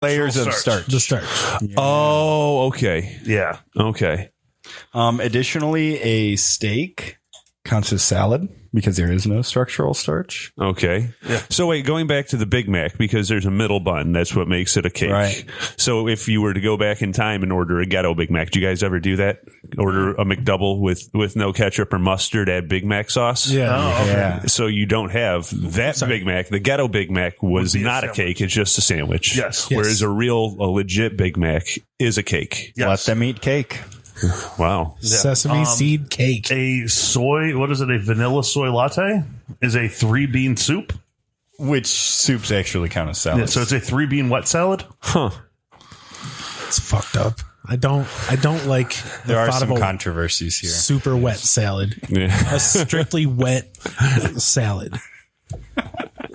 layers of starch. The starch. Yeah. Oh, okay. Yeah. Okay. Additionally, a steak counts as salad because there is no structural starch. Okay. Yeah. So wait, going back to the Big Mac, because there's a middle bun, that's what makes it a cake. Right. So if you were to go back in time and order a ghetto Big Mac, do you guys ever do that? Order a McDouble with no ketchup or mustard, add Big Mac sauce? Yeah. Oh, okay. Yeah. So you don't have that Big Mac. The ghetto Big Mac was Would be a not a cake. It's just a sandwich. Yes. Whereas a legit Big Mac is a cake. Yes. Let them eat cake. Wow. Sesame seed cake. A vanilla soy latte is a 3-bean soup. Which soups actually count as salad. Yeah, so it's a 3-bean wet salad. Huh. It's fucked up. I don't like the There are thought some of a controversies here. super wet salad. Yeah. A strictly wet salad.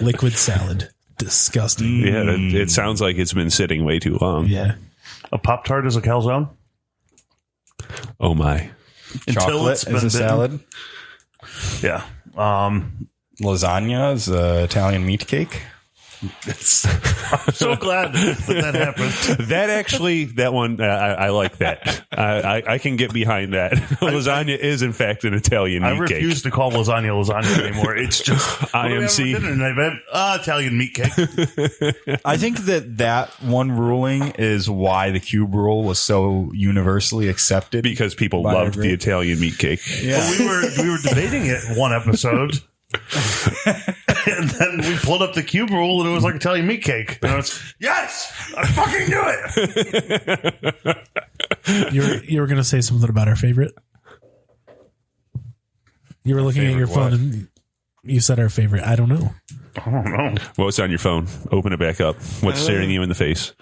Liquid salad. Disgusting. Yeah, it sounds like it's been sitting way too long. Yeah. A Pop-Tart is a calzone. Oh my. Chocolate is a salad. Yeah. Lasagna is Italian meat cake. I'm so glad that happened. That one, I like that. I can get behind that. Lasagna is, in fact, an Italian meat I refuse to call lasagna anymore. It's just IMC. Italian meat cake. I think that one ruling is why the cube rule was so universally accepted. Because people by loved every- the Italian meat cake. Yeah. Well, we were debating it one episode. And then we pulled up the cube rule and it was like Italian meat cake. And I was, yes, I fucking knew it. You were going to say something about our favorite? You were looking at your phone and you said our favorite. I don't know. I don't know. What's on your phone? Open it back up. What's staring you in the face?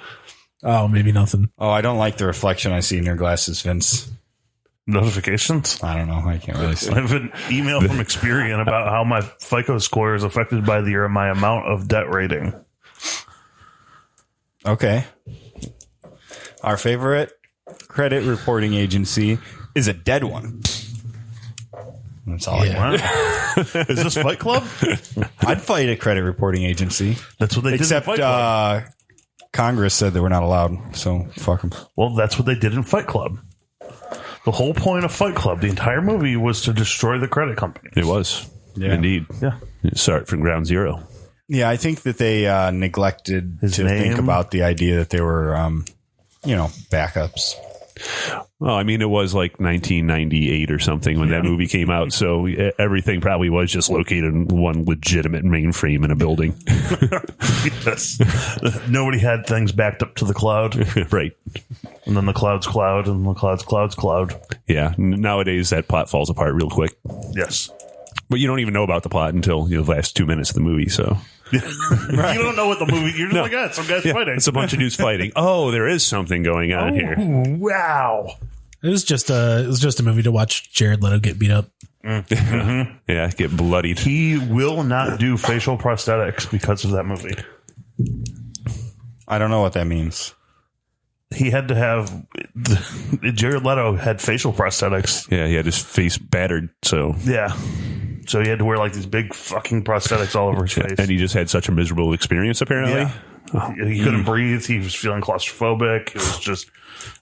Oh, maybe nothing. Oh, I don't like the reflection I see in your glasses, Vince. Notifications. I don't know. I can't really see. I have an email from Experian about how my FICO score is affected by my amount of debt rating. Okay. Our favorite credit reporting agency is a dead one. That's all I want. Is this Fight Club? I'd fight a credit reporting agency. That's what they Except did in Fight Club. Congress said they were not allowed, so fuck them. Well, that's what they did in Fight Club. The whole point of Fight Club, the entire movie, was to destroy the credit companies. It was. Yeah. Indeed. Yeah. Start from ground zero. Yeah, I think that they neglected His to name. think about the idea that they were, backups. Well, I mean, it was like 1998 or something when that movie came out. So everything probably was just located in one legitimate mainframe in a building. Yes. Nobody had things backed up to the cloud. Right. And then the cloud's cloud, and the cloud's cloud. Yeah. Nowadays, that plot falls apart real quick. Yes. But you don't even know about the plot until the last 2 minutes of the movie. So You don't know what the movie... You're just like, some guy's fighting. it's a bunch of dudes fighting. Oh, there is something going on here. Wow. It was just a movie to watch Jared Leto get beat up. Yeah, get bloodied. He will not do facial prosthetics because of that movie. I don't know what that means. He had to have... Jared Leto had facial prosthetics. Yeah, he had his face battered. So Yeah. So he had to wear like these big fucking prosthetics all over his face. and he just had such a miserable experience, apparently. Yeah. He couldn't breathe. He was feeling claustrophobic. It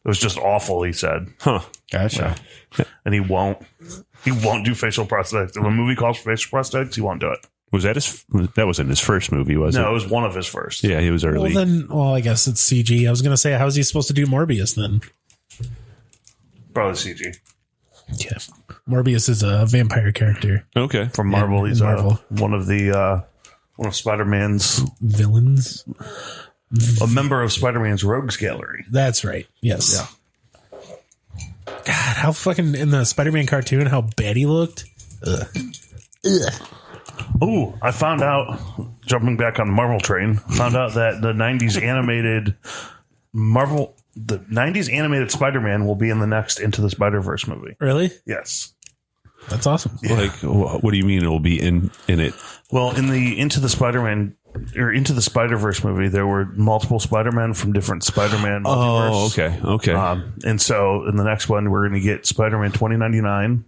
was just awful, he said. Huh. Gotcha. And he won't do facial prosthetics. If a movie calls for facial prosthetics, he won't do it. Was that that wasn't his first movie, was it? No, it was one of his first. Yeah, he was early. Well, I guess it's CG. I was going to say, how is he supposed to do Morbius then? Probably CG. Yeah. Morbius is a vampire character. Okay. From Marvel. In He's Marvel. one of Spider-Man's... Villains? A member of Spider-Man's Rogues Gallery. That's right. Yes. Yeah. God, how fucking... In the Spider-Man cartoon, how bad he looked. Ugh. Oh, I found out, jumping back on the Marvel train, found out that the 90s animated Spider-Man will be in the next Into the Spider-Verse movie. Really? Yes. That's awesome. Like, what do you mean it will be in it? Well, in the Into the Spider-Verse movie, there were multiple Spider-Men from different Spider-Man multiverse. Oh, okay. And so in the next one, we're going to get Spider-Man 2099.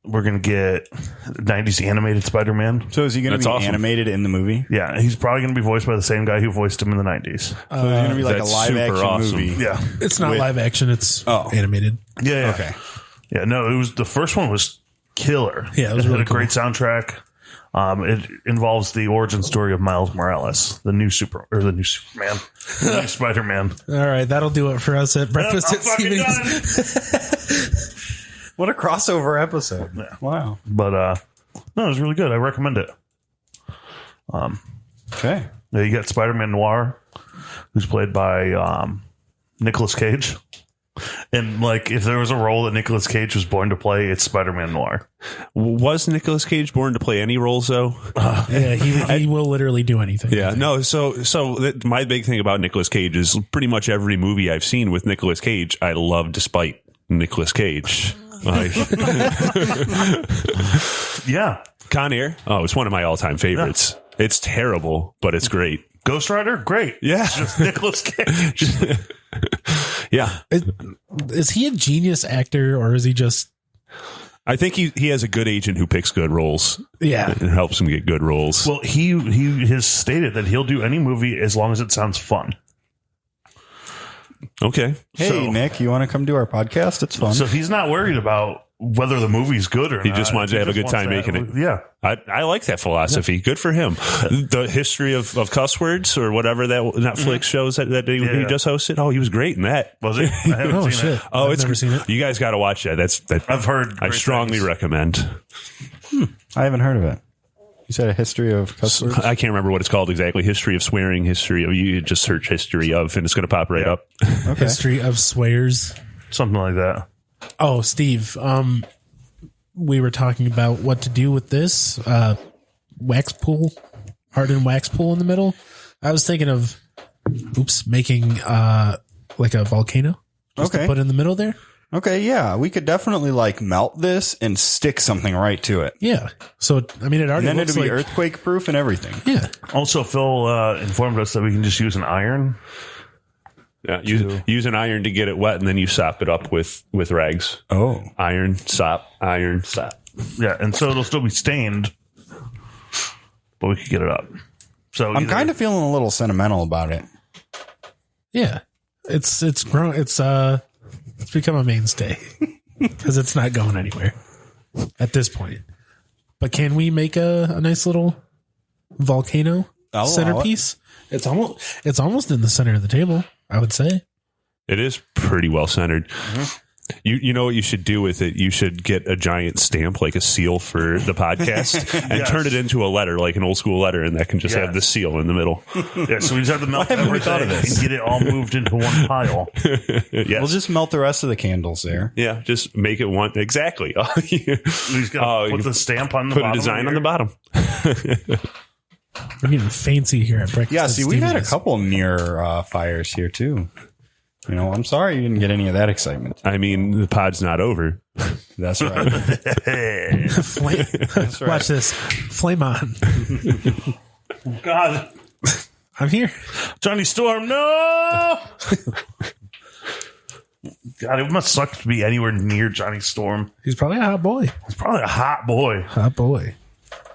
We're going to get 90s animated Spider-Man. So is he going to That's be awesome. animated in the movie? Yeah, he's probably going to be voiced by the same guy who voiced him in the 90s. So it's going to be like a That's live super action awesome. movie. Yeah. It's not live action. It's animated. Yeah. Okay. Yeah, no, it was the first one was killer. Yeah, it was had really a great soundtrack. It involves the origin story of Miles Morales, the new Superman, the new Spider-Man. All right, that'll do it for us at Breakfast I'm at fucking Stevens. done. What a crossover episode. Yeah. Wow. But no, it was really good. I recommend it. Okay. Yeah, you got Spider-Man Noir, who's played by Nicolas Cage. And like, if there was a role that Nicolas Cage was born to play, it's Spider-Man Noir. Was Nicolas Cage born to play any roles though? Yeah, he will literally do anything. Yeah, no. So my big thing about Nicolas Cage is pretty much every movie I've seen with Nicolas Cage, I love despite Nicolas Cage. Like, Yeah. Con Air. Oh, it's one of my all-time favorites. It's terrible, but it's great. Ghost Rider, great. Yeah. It's just Nicolas Cage. Yeah, Is he a genius actor or is he just? I think he has a good agent who picks good roles. Yeah. And helps him get good roles. Well, he has stated that he'll do any movie as long as it sounds fun. Okay. Hey, So- Nick, you want to come do our podcast? It's fun. So he's not worried about whether the movie's good or not. He just wants to have a good wants time to making it. Yeah. I like that philosophy. Good for him. The history of cuss words or whatever that Netflix shows that he just hosted. Oh, he was great in that. Was he? I haven't Oh seen shit! it. Oh, I've it's never seen it. You guys got to watch that. I've heard. I great strongly things. recommend. I haven't heard of it. You said a history of cuss words? I can't remember what it's called exactly. History of swearing. History of you just search history of, and it's going to pop right up. Okay. History of swears. Something like that. Oh, Steve. We were talking about what to do with this wax pool, hardened wax pool in the middle. I was thinking of, making like a volcano. Just to Okay. put in the middle there. Okay, yeah. We could definitely like melt this and stick something right to it. Yeah. So I mean, it already And then looks it'll be like earthquake proof and everything. yeah. Also, Phil informed us that we can just use an iron. Yeah, use an iron to get it wet, and then you sop it up with rags. Oh. Iron sop. Yeah, and so it'll still be stained, but we could get it up. So I'm kind of feeling a little sentimental about it. Yeah. It's grown. It's become a mainstay because it's not going anywhere at this point. But can we make a nice little volcano I'll allow centerpiece? It's almost in the center of the table, I would say. It is pretty well centered. You know what you should do with it? You should get a giant stamp, like a seal for the podcast, and Yes. turn it into a letter, like an old school letter, and that can just have the seal in the middle. Yeah, so we just have to melt haven't we thought everything of this? and get it all moved into one pile. Yes. We'll just melt the rest of the candles there. Yeah, just make it one exactly. We just got to put the stamp on the put bottom. a design on the bottom. We're getting fancy here at breakfast. Yeah, at see, we've had a Stevens. couple near fires here too. You know, I'm sorry you didn't get any of that excitement. I mean, the pod's not over. That's right. Flame. That's right. Watch this. Flame on. God, I'm here. Johnny Storm, no! God, it must suck to be anywhere near Johnny Storm. He's probably a hot boy. He's probably a hot boy. Hot boy.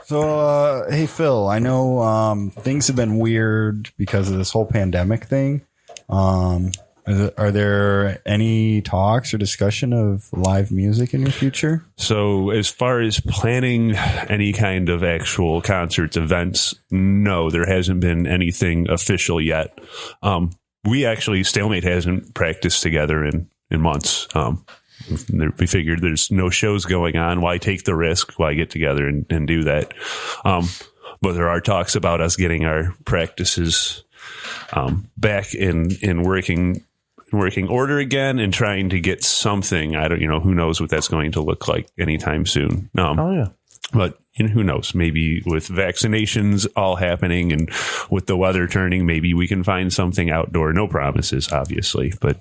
So, hey, Phil, I know things have been weird because of this whole pandemic thing. Are there any talks or discussion of live music in your future? So as far as planning any kind of actual concerts, events, no, there hasn't been anything official yet. We actually, Stalemate hasn't practiced together in months. We figured there's no shows going on. Why take the risk? Why get together and do that? But there are talks about us getting our practices back in working order again and trying to get something. Who knows what that's going to look like anytime soon. Oh, yeah. But who knows? Maybe with vaccinations all happening and with the weather turning, maybe we can find something outdoor. No promises, obviously, but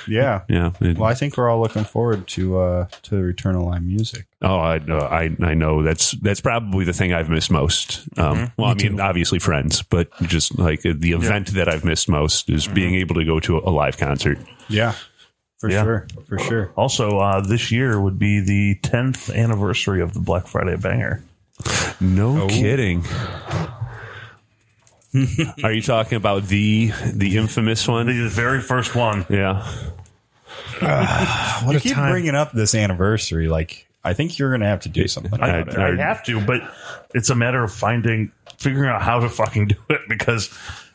Yeah. yeah. Well, I think we're all looking forward to the return of live music. Oh, I know that's probably the thing I've missed most. Well, I mean, obviously friends, but just like the event that I've missed most is being able to go to a live concert. Yeah. For sure. Also, this year would be the 10th anniversary of the Black Friday banger. No kidding. Are you talking about the infamous one? The very first one. Yeah. What You a keep time. bringing up this anniversary. Like, I think you're going to have to do something about it. I have to, but it's a matter of figuring out how to fucking do it, because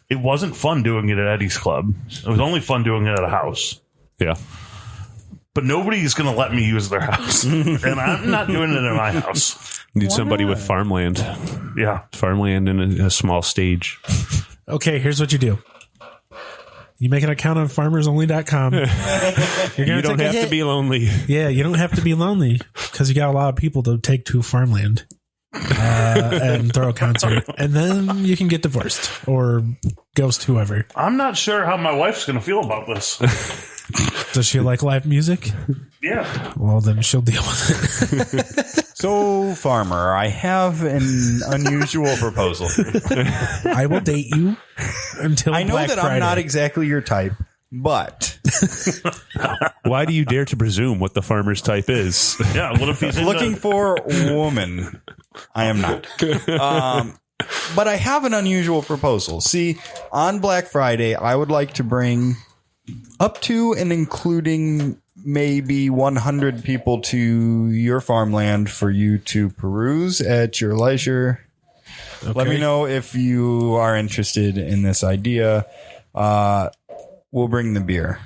it wasn't fun doing it at Eddie's Club. It was only fun doing it at a house. Yeah. But nobody's going to let me use their house. And I'm not doing it in my house. Need somebody with farmland. Yeah. Farmland in a small stage. Okay, here's what you do. You make an account on farmersonly.com. You don't have to be lonely. Yeah, you don't have to be lonely because you got a lot of people to take to farmland and throw a concert. And then you can get divorced or ghost whoever. I'm not sure how my wife's going to feel about this. Does she like live music? Yeah. Well, then she'll deal with it. So, Farmer, I have an unusual proposal. I will date you until I know Black that Friday. I'm not exactly your type, but Why do you dare to presume what the farmer's type is? Yeah. What if he's looking for a woman. I am not. But I have an unusual proposal. See, on Black Friday, I would like to bring up to and including maybe 100 people to your farmland for you to peruse at your leisure. Okay. Let me know if you are interested in this idea. We'll bring the beer.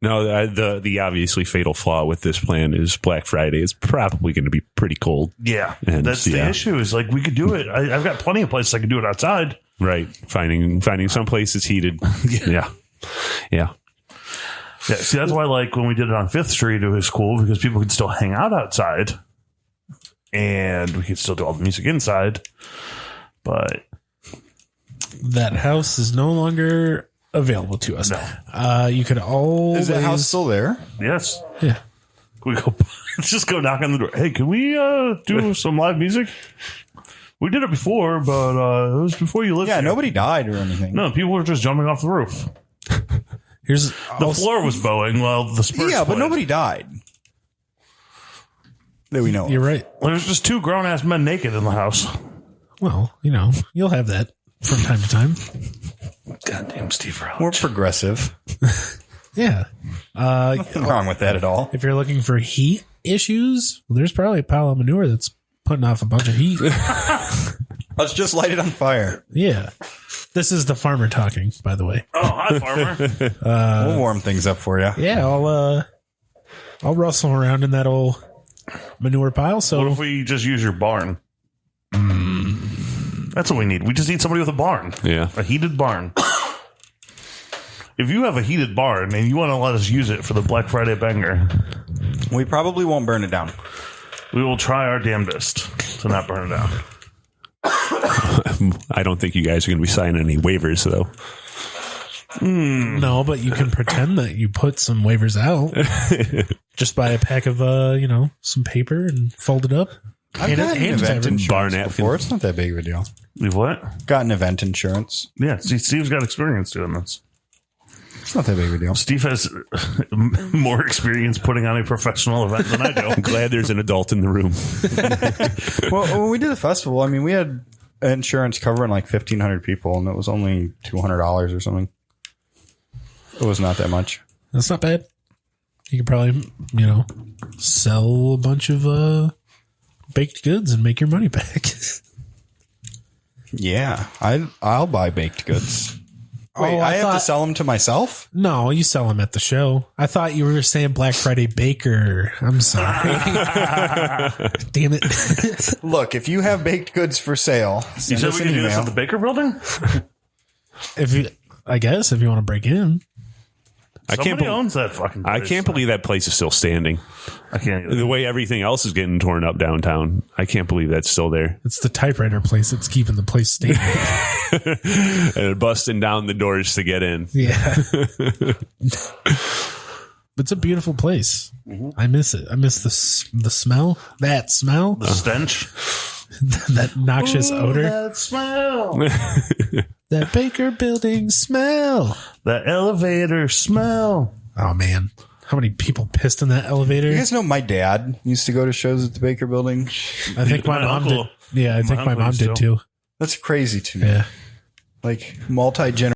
No, the obviously fatal flaw with this plan is Black Friday is probably going to be pretty cold. Yeah. And, that's the issue, is like, we could do it. I've got plenty of places I could do it outside. Right. Finding some places heated. Yeah. Yeah, see, that's why, like, when we did it on 5th Street, it was cool because people could still hang out outside and we could still do all the music inside. But That house is no longer available to us. No. You could always... Is the house still there? yes, Yeah. we go. Let's just go knock on the door. Hey, can we do some live music? We did it before, but it was before you lived Yeah, here. nobody died or anything. No, people were just jumping off the roof. Here's The floor was bowing while the Spurs Yeah, but played. nobody died. That we know of. You're right. There's just 2 grown-ass men naked in the house. Well, you'll have that from time to time. Goddamn Steve Rowland. We're progressive. Yeah. Nothing wrong with that at all. If you're looking for heat issues, there's probably a pile of manure that's putting off a bunch of heat. Let's just light it on fire. Yeah. This is the farmer talking, by the way. Oh, hi, farmer. We'll warm things up for you. Yeah, I'll rustle around in that old manure pile. What So if we just use your barn? That's what we need. We just need somebody with a barn. Yeah. A heated barn. If you have a heated barn and you want to let us use it for the Black Friday banger, We probably won't burn it down. we will try our damnedest to not burn it down. I don't think you guys are going to be signing any waivers, though. no, but you can pretend that you put some waivers out. Just buy a pack of some paper and fold it up. I've Hand it- gotten hand it to event everyone. insurance Bar napkin. before. It's not that big of a deal. You've what? Gotten event insurance. Yeah, see, Steve's got experience doing this. It's not that big of a deal. Steve has more experience putting on a professional event than I do. I'm glad there's an adult in the room. Well, when we did the festival, I mean, we had insurance covering like 1,500 people, and it was only $200 or something. It was not that much. That's not bad. You could probably, sell a bunch of baked goods and make your money back. Yeah, I'll buy baked goods. Wait, Oh, I I have to thought- sell them to myself? No, you sell them at the show. I thought you were saying Black Friday Baker. I'm sorry. Damn it. Look, if you have baked goods for sale, You send said us we an could do this email. at the Baker Building? I guess if you want to break in. I can't Somebody believe owns that fucking place. I can't believe that place is still standing. I can't. The way everything else is getting torn up downtown, I can't believe that's still there. It's the typewriter place that's keeping the place standing. And busting down the doors to get in. Yeah. It's a beautiful place. I miss it. I miss the smell. That smell. The stench. That noxious odor. That smell. That Baker building smell. That elevator smell. Oh, man. How many people pissed in that elevator? You guys know my dad used to go to shows at the Baker Building. I think my mom did. Yeah, I think my mom did too. That's crazy to me. Yeah. Like multi-generational